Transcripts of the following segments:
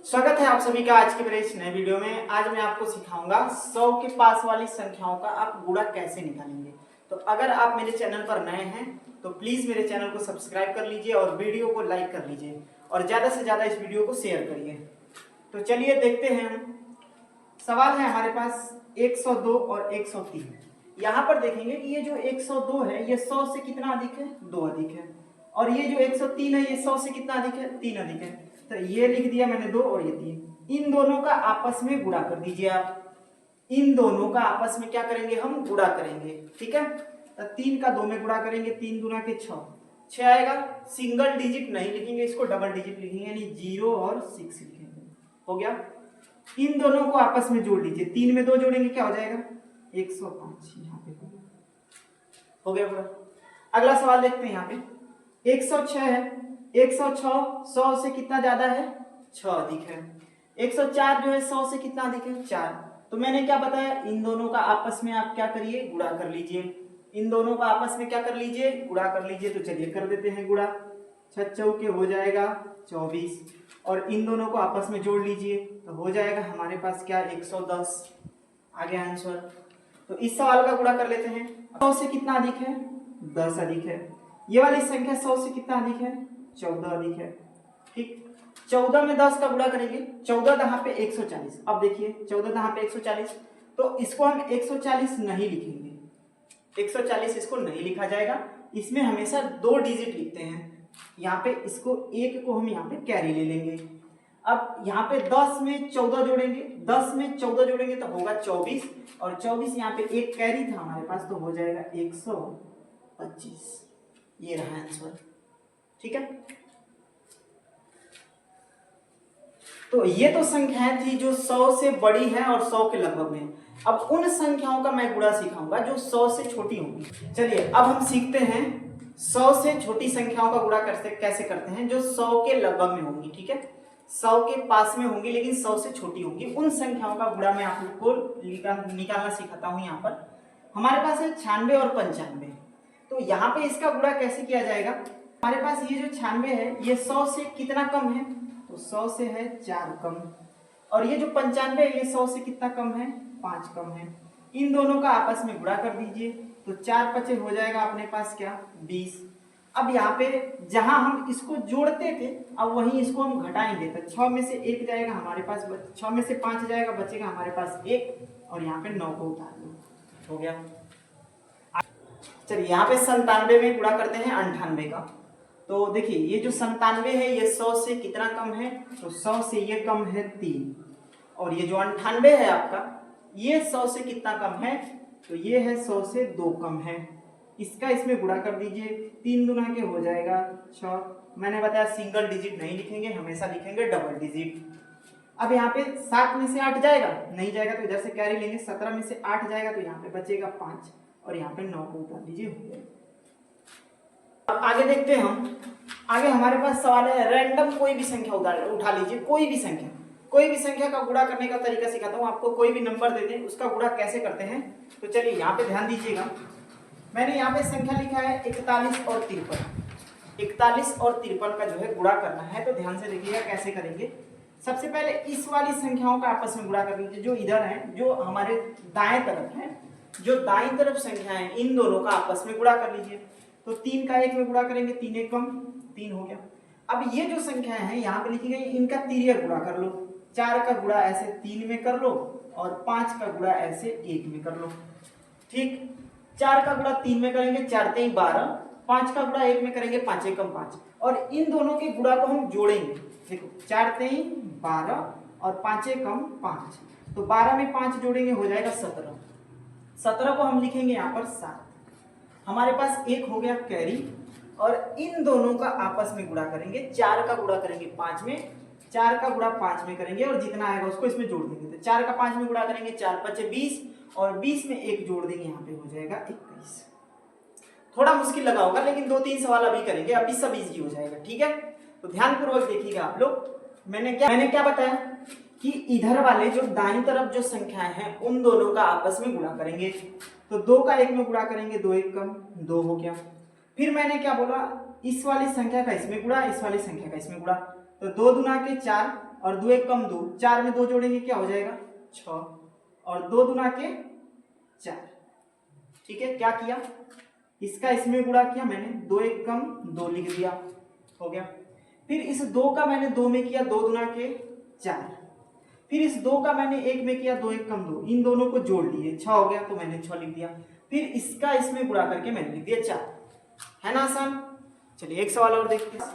स्वागत है आप सभी का आज के मेरे इस नए वीडियो में। आज मैं आपको सिखाऊंगा 100 के पास वाली संख्याओं का आप गुणा कैसे निकालेंगे। तो अगर आप मेरे चैनल पर नए हैं तो प्लीज मेरे चैनल को सब्सक्राइब कर लीजिए और वीडियो को लाइक कर लीजिए और ज्यादा से ज्यादा इस वीडियो को शेयर करिए। तो चलिए देखते हैं हम। सवाल है हमारे पास 102 और 103। यहाँ पर देखेंगे कि ये जो 102 है ये 100 से कितना अधिक है, 2 अधिक है, और ये जो 103 है ये 100 से कितना अधिक है, 3 अधिक है। तो ये लिख दिया मैंने 2 और ये 3। इन दोनों का आपस में गुणा कर दीजिए आप। इन दोनों का आपस में क्या करेंगे, हम गुणा करेंगे। ठीक है, तो 3 का 2 में गुणा करेंगे, 3 दूना के 6 आएगा। सिंगल डिजिट नहीं लिखेंगे, इसको डबल डिजिट लिखेंगे, यानी 0 और 6 लिखेंगे। हो गया। इन दोनों को आपस में जोड़ लीजिए, 3 में 2 जोड़ेंगे क्या हो जाएगा, 105। यहाँ पे हो गया पूरा। अगला सवाल देखते हैं। यहाँ पे 106 है। 106 100 से कितना ज्यादा है, 6 अधिक है। 104 जो है 100 से कितना अधिक है, 4। तो मैंने क्या बताया, इन दोनों का आपस में आप क्या करिए, गुणा कर लीजिए। इन दोनों का आपस में क्या कर लीजिए, गुणा कर लीजिए। तो चलिए कर देते हैं गुणा। 6 चौके हो जाएगा 24, और इन दोनों को आपस में जोड़ लीजिए तो हो जाएगा हमारे पास क्या, 110। आ गया आंसर। तो इस सवाल का गुणा कर लेते हैं। 100 से कितना अधिक है, 10 अधिक है। ये वाली संख्या 100 से कितना अधिक है, 14 अधिक है। ठीक, 14 में 10 का गुणा करेंगे, 14 दहा पे 140। अब देखिए 14 दहा पे 140, तो इसको हम 140 नहीं लिखेंगे, 140 इसको नहीं लिखा जाएगा। इसमें हमेशा 2 डिजिट लिखते हैं। यहाँ पे इसको 1 को हम यहाँ पे कैरी ले लेंगे। अब यहाँ पे 10 में 14 जोड़ेंगे, 10 में 14 जोड़ेंगे तो होगा 24, और 24 यहाँ पे एक कैरी था हमारे पास तो हो जाएगा 125। ये रहा आंसर। ठीक है, तो ये तो संख्याएं थी जो 100 से बड़ी है और 100 के लगभग में। अब उन संख्याओं का मैं गुणा सिखाऊंगा जो 100 से छोटी होंगी। चलिए अब हम सीखते हैं 100 से छोटी संख्याओं का गुणा कैसे करते हैं, जो 100 के लगभग में होंगी। ठीक है, 100 के पास में होंगी लेकिन 100 से छोटी होंगी। उन संख्याओं का गुणा मैं आप लोग को निकालना सिखाता हूं। यहाँ पर हमारे पास है 96 और 95। तो यहाँ पे इसका गुणा कैसे किया जाएगा। हमारे पास ये जो 96 है ये 100 से कितना कम है, तो 100 से है 4 कम, और ये जो 95 है ये 100 से कितना कम है, 5 कम है। इन दोनों का आपस में गुणा कर दीजिए तो 4 5 हो जाएगा अपने पास क्या, 20। अब यहाँ पे जहां हम इसको जोड़ते थे अब वहीं इसको हम घटाएंगे, तो 6 में से 1 जाएगा हमारे पास, 6 में से 5 जाएगा, बचेगा हमारे पास 1, और यहाँ पे 9 को उतार दो, हो गया। चलिए यहाँ पे 97 में गुणा करते हैं 98 का। तो देखिए ये जो 97 है ये 100 से कितना कम है, तो 100 से ये कम है 3, और ये जो 98 है आपका ये 100 से कितना कम है, तो ये है 100 से 2 कम है। इसका इसमें गुणा कर दीजिए, 3 दूना के हो जाएगा 6। मैंने बताया सिंगल डिजिट नहीं लिखेंगे, हमेशा लिखेंगे डबल डिजिट। अब यहाँ पे 7 में से 8 जाएगा, नहीं जाएगा तो इधर से कैरी लेंगे, 17 में से 8 जाएगा तो यहाँ पे बचेगा 5, और यहाँ पे 9 को उतार दीजिए, हो गया। अब आगे देखते हैं हम। आगे हमारे पास सवाल है रैंडम कोई भी संख्या उठा लीजिए, कोई भी संख्या का गुणा करने का तरीका सिखाता हूँ आपको। कोई भी नंबर दे दें उसका गुणा कैसे करते हैं। तो चलिए यहाँ पे ध्यान दीजिएगा, मैंने यहाँ पे संख्या लिखा है 41 और 53। 41 और 53 का जो है गुणा करना है, तो ध्यान से देखिएगा कैसे करेंगे। सबसे पहले इस वाली संख्याओं का आपस में गुणा कर लीजिए, जो इधर है, जो हमारे दाएं तरफ है, जो दाईं तरफ संख्या है इन दोनों का आपस में गुणा कर लीजिए। तो 3 का 1 में गुणा करेंगे, 3 1 कम 3 हो गया। अब ये जो संख्याएं हैं यहाँ पे लिखी गई, इनका तिर्यक गुणा कर लो। 4 का गुणा ऐसे 3 में कर लो, और 5 का गुणा ऐसे 1 में कर लो। ठीक, 4 का गुणा 3 में करेंगे, 4 3 12, 5 का गुणा 1 में करेंगे, 5 1 5, और इन दोनों के गुणा को हम जोड़ेंगे। देखो 4 3 12 और 5 1 5, तो 12 में 5 जोड़ेंगे हो जाएगा 17। 17 को हम लिखेंगे यहाँ पर 7। हमारे पास 1 हो गया कैरी, और इन दोनों का आपस में गुणा करेंगे। 4 का गुणा करेंगे 5 में, 4 का गुणा 5 में करेंगे, और जितना आएगा उसको इसमें जोड़ देंगे। तो 4 का 5 में गुणा करेंगे, 4 5 20, और 20 में 1 जोड़ देंगे, यहाँ पे हो जाएगा 21। थोड़ा मुश्किल लगा होगा लेकिन 2-3 सवाल अभी करेंगे, अभी सब इजी हो जाएगा। ठीक है, तो ध्यानपूर्वक देखिएगा आप लोग। मैंने क्या बताया कि इधर वाले जो दाईं तरफ जो संख्याएं हैं उन दोनों का आपस में गुणा करेंगे। तो 2 का 1 में गुणा करेंगे, 2 1 कम 2 हो गया। फिर मैंने क्या बोला, इस वाली संख्या का इसमें गुणा, इस वाली संख्या का इसमें गुणा, तो 2 दूना के 4 और 2 1 कम 2, 4 में 2 जोड़ेंगे क्या हो जाएगा 6 और 2 दूना के 4। ठीक है, क्या किया, इसका इसमें गुणा किया मैंने, 2 1 कम 2 लिख दिया, हो गया। फिर इस 2 का मैंने 2 में किया, 2 दूना के 4। फिर इस 2 का मैंने 1 में किया, 2 1 कम 2, इन दोनों को जोड़ लिए 6 हो गया, तो मैंने 6 लिख दिया। फिर इसका इसमें गुणा करके मैंने लिख दिया 4, है ना आसान। चलिए एक सवाल और देखते हैं।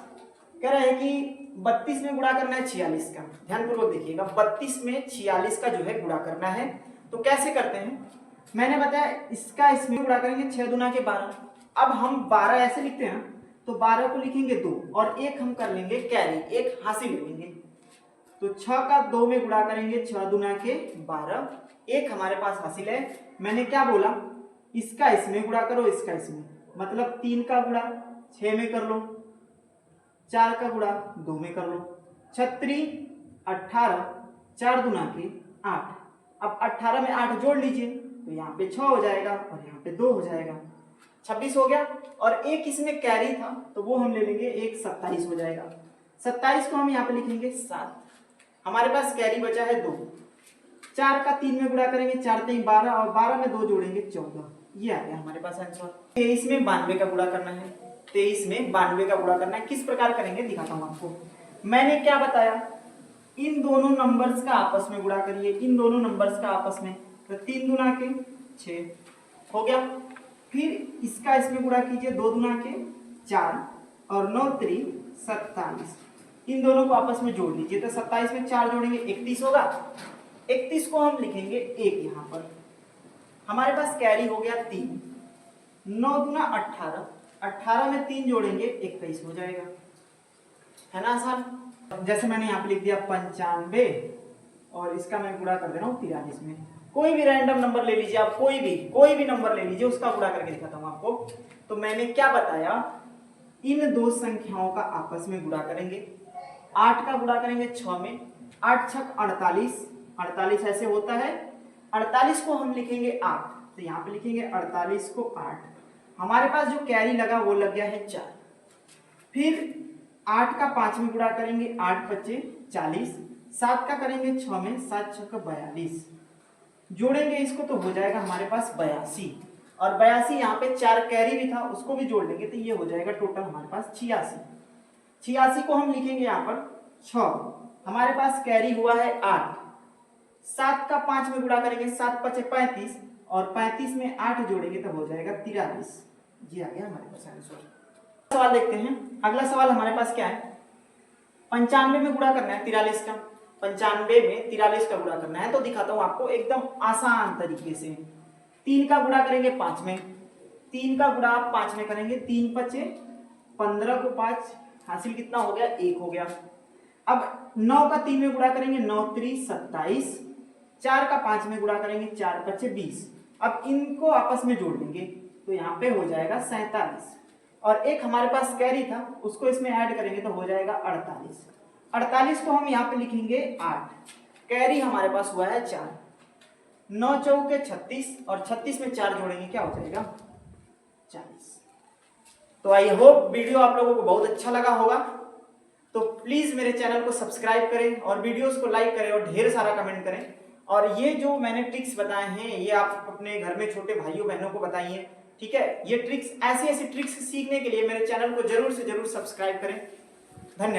कह रहा है कि 32 में गुणा करना है 46 का, ध्यानपूर्वक देखिएगा, 32 में 46 का जो है गुणा करना है, तो कैसे करते हैं, मैंने बताया इसका इसमें गुणा करेंगे 6 दूना के 12। अब हम 12 ऐसे लिखते हैं, तो 12 को लिखेंगे 2 और एक हम कर लेंगे कैरी, एक हासिल ले लेंगे, तो 6 का 2 में गुणा करेंगे 6 दूना के 12, एक हमारे पास हासिल है। मैंने क्या बोला, इसका इसमें गुणा करो, इसका इसमें, मतलब 3 का गुणा 6 में कर लो, 4 का गुणा 2 में कर लो, 36 18, 4 दूना के 8। अब 18 में 8 जोड़ लीजिए, तो यहाँ पे 6 हो जाएगा और यहाँ पे 2 हो जाएगा, 26 हो गया। और एक इसमें कैरी था, तो वो हम ले लेंगे, एक 27 हो जाएगा। 27 को हम यहाँ पे लिखेंगे 7, हमारे पास कैरी बचा है 2। 4 का 3 में गुणा करेंगे, 4 3 12 और 12 में 2 जोड़ेंगे 14, ये आ गया हमारे पास आंसर। 23 में 92 का गुणा करना है, 23 में 92 का गुणा करना है। किस प्रकार करेंगे दिखाता हूँ आपको। मैंने क्या बताया, इन दोनों नंबर्स का आपस में गुणा करिए, इन दोनों नंबर्स का आपस में, तो 3 दूना के 6 हो गया। फिर इसका इसमें गुणा कीजिए, 2 दूना के 4 और 9 3 27, इन दोनों को आपस में जोड़ लीजिए, तो 27 में 4 जोड़ेंगे 31 होगा। 31 को हम लिखेंगे 1 यहाँ पर, हमारे पास कैरी हो गया 3, 9 दूना 18, 18 में 3 जोड़ेंगे 21 हो जाएगा, है ना आसान। जैसे मैंने यहाँ पे लिख दिया 95 और इसका मैं गुणा कर दे रहा हूँ 43 में। कोई भी रैंडम नंबर ले लीजिए आप, कोई भी नंबर ले लीजिए, उसका गुणा करके दिखाता हूँ आपको। तो मैंने क्या बताया, इन दो संख्याओं का आपस में गुणा करेंगे, 8 का गुणा करेंगे 6 में, 8 छक 48, 48 ऐसे होता है, 48 को हम लिखेंगे 8, तो यहाँ पे लिखेंगे 48 को 8, हमारे पास जो कैरी लगा वो लग गया है 4। फिर 8 का 5 में गुणा करेंगे, 8 बचे 40, 7 का करेंगे 6 में, 7 छक 42, जोड़ेंगे इसको तो हो जाएगा हमारे पास 82, और 82 यहाँ पे 4 कैरी भी था, उसको भी जोड़ लेंगे, तो ये हो जाएगा टोटल हमारे पास 86। 86 को हम लिखेंगे यहाँ पर 6, हमारे पास कैरी हुआ है 8, 7 का 5 में गुणा करेंगे, 7 5 35 और 35 में 8 जोड़ेंगे तब हो जाएगा 43, ये आ गया हमारे पास आंसर। सवाल देखते हैं। अगला सवाल हमारे पास क्या है, 95 में गुणा करना है 43 का, 95 में 43 का गुणा करना है, तो दिखाता हूं आपको एकदम आसान तरीके से। 3 का गुणा करेंगे 5 में, 3 का गुणा 5 में करेंगे, 3 5 15 को 5 हासिल कितना हो गया, 1 हो गया। अब 9 का 3 में गुणा करेंगे, 9 3 27, 4 का 5 में गुणा करेंगे, 4 5 20। अब इनको आपस में जोड़ लेंगे, तो यहाँ पे हो जाएगा 47, और एक हमारे पास कैरी था, उसको इसमें ऐड करेंगे तो हो जाएगा 48। 48 को हम यहाँ पे लिखेंगे 8, कैरी हमारे पास हुआ है 4, 9 चौके 36 और 36 में 4 जोड़ेंगे क्या हो जाएगा 40। तो आई होप वीडियो आप लोगों को बहुत अच्छा लगा होगा, तो प्लीज मेरे चैनल को सब्सक्राइब करें और वीडियोस को लाइक करें और ढेर सारा कमेंट करें। और ये जो मैंने ट्रिक्स बताए हैं ये आप अपने घर में छोटे भाइयों बहनों को बताइए, ठीक है। ये ट्रिक्स, ऐसी ट्रिक्स सीखने के लिए मेरे चैनल को जरूर से जरूर सब्सक्राइब करें। धन्यवाद।